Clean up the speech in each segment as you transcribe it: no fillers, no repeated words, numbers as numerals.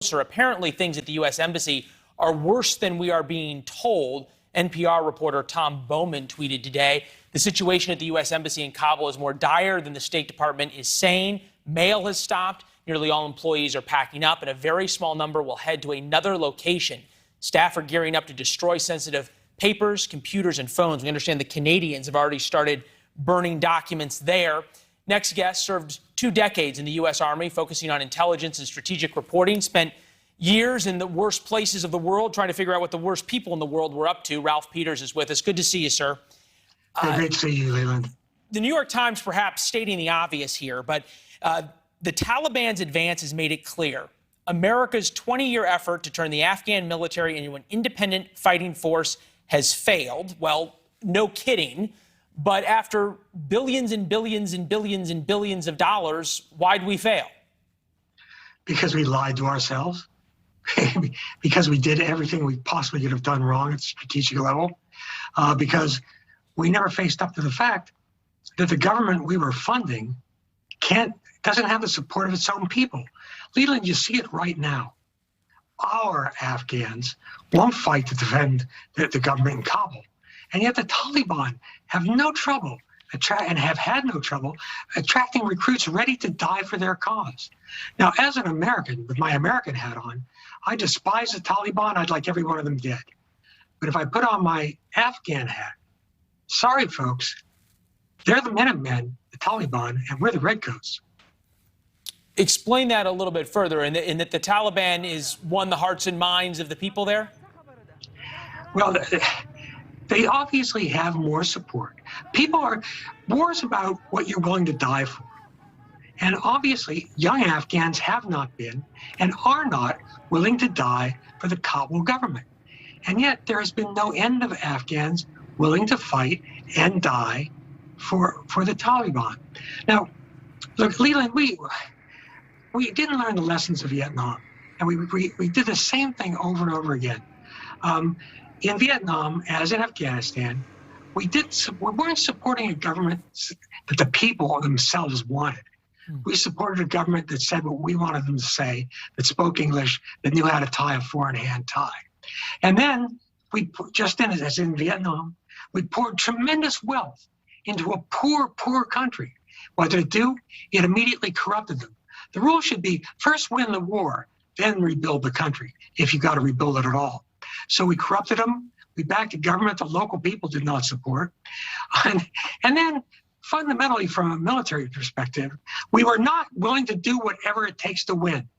Apparently, things at the U.S. Embassy are worse than we are being told. NPR reporter Tom Bowman tweeted today, the situation at the U.S. Embassy in Kabul is more dire than the State Department is saying. Mail has stopped. Nearly all employees are packing up, and a very small number will head to another location. Staff are gearing up to destroy sensitive papers, computers, and phones. We understand the Canadians have already started burning documents there. Next guest served 2 decades in the U.S. Army, focusing on intelligence and strategic reporting, spent years in the worst places of the world trying to figure out what the worst people in the world were up to. Ralph Peters is with us. Good to see you, sir. Great to see you, Leland. The New York Times perhaps stating the obvious here, but the Taliban's advance has made it clear. America's 20-year effort to turn the Afghan military into an independent fighting force has failed. Well, no kidding. But after billions and billions and billions and billions of dollars, why'd we fail? Because we lied to ourselves. Because we did everything we possibly could have done wrong at the strategic level. Because we never faced up to the fact that the government we were funding doesn't have the support of its own people. Leland, you see it right now. Our Afghans won't fight to defend the government in Kabul. And yet the Taliban have no trouble and have had no trouble attracting recruits ready to die for their cause. Now, as an American, with my American hat on, I despise the Taliban. I'd like every one of them dead. But if I put on my Afghan hat, sorry, folks, they're the Minutemen, the Taliban, and we're the Redcoats. Explain that a little bit further, in that the Taliban is won the hearts and minds of the people there? Well, they obviously have more support. War's about what you're willing to die for. And obviously, young Afghans have not been and are not willing to die for the Kabul government. And yet there has been no end of Afghans willing to fight and die for the Taliban. Now, look, Leland, we didn't learn the lessons of Vietnam. And we did the same thing over and over again. In Vietnam, as in Afghanistan, we weren't supporting a government that the people themselves wanted. We supported a government that said what we wanted them to say, that spoke English, that knew how to tie a four-in-hand tie. And then, as in Vietnam, we poured tremendous wealth into a poor, poor country. What did it do? It immediately corrupted them. The rule should be first win the war, then rebuild the country, if you got to rebuild it at all. So we corrupted them. We backed a government the local people did not support. And then fundamentally, from a military perspective, we were not willing to do whatever it takes to win.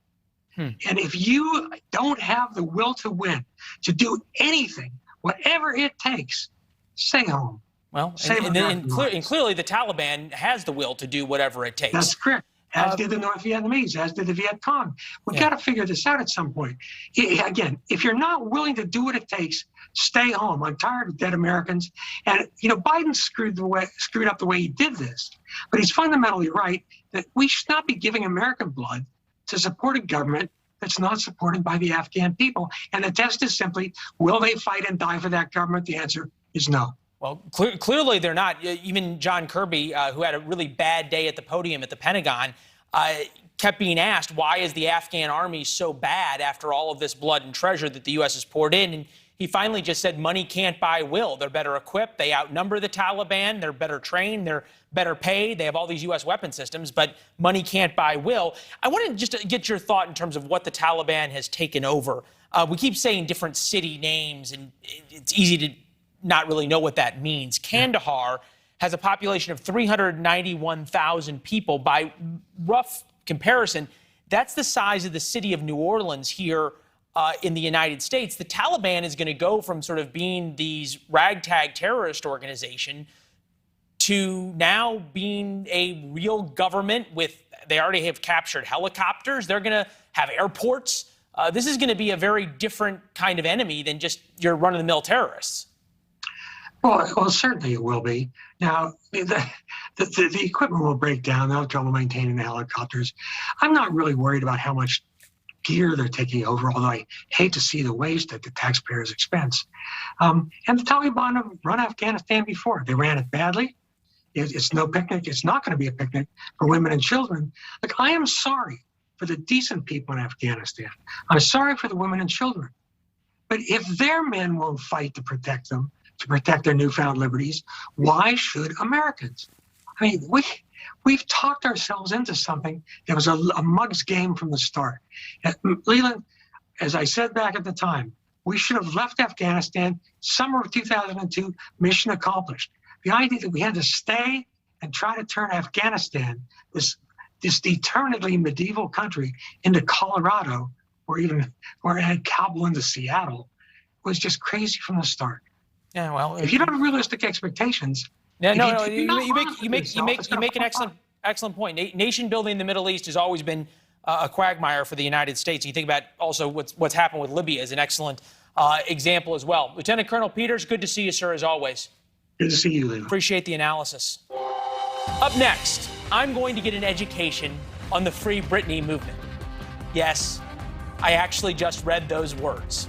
And if you don't have the will to win, to do anything, whatever it takes, stay home. Well, and clearly the Taliban has the will to do whatever it takes. That's correct. As did the North Vietnamese, as did the Viet Cong. We've got to figure this out at some point. Again, if you're not willing to do what it takes, stay home. I'm tired of dead Americans. And, Biden screwed up the way he did this. But he's fundamentally right that we should not be giving American blood to support a government that's not supported by the Afghan people. And the test is simply, will they fight and die for that government? The answer is no. Well, clearly they're not. Even John Kirby, who had a really bad day at the podium at the Pentagon, kept being asked, why is the Afghan army so bad after all of this blood and treasure that the U.S. has poured in? And he finally just said, money can't buy will. They're better equipped. They outnumber the Taliban. They're better trained. They're better paid. They have all these U.S. weapon systems, but money can't buy will. I want to just get your thought in terms of what the Taliban has taken over. We keep saying different city names, and it's easy to not really know what that means. Kandahar has a population of 391,000 people. By rough comparison, that's the size of the city of New Orleans here in the United States. The Taliban is going to go from sort of being these ragtag terrorist organization to now being a real government they already have captured helicopters. They're going to have airports. This is going to be a very different kind of enemy than just your run-of-the-mill terrorists. Well, certainly it will be. Now, the equipment will break down. They'll have trouble maintaining the helicopters. I'm not really worried about how much gear they're taking over, although I hate to see the waste at the taxpayers' expense. And the Taliban have run Afghanistan before. They ran it badly. It's no picnic. It's not going to be a picnic for women and children. Look, I am sorry for the decent people in Afghanistan. I'm sorry for the women and children. But if their men won't fight to protect them, to protect their newfound liberties, why should Americans? I mean, we've talked ourselves into something that was a mug's game from the start. Leland, as I said back at the time, we should have left Afghanistan summer of 2002, mission accomplished. The idea that we had to stay and try to turn Afghanistan, this eternally medieval country, into Colorado, or Kabul into Seattle, was just crazy from the start. Yeah, well, if you don't have realistic expectations, you make an excellent point. Nation building in the Middle East has always been a quagmire for the United States. You think about also what's happened with Libya as an excellent example as well. Lieutenant Colonel Peters, good to see you, sir, as always. Good to see you, Leland. Appreciate the analysis. Up next, I'm going to get an education on the Free Britney movement. Yes, I actually just read those words.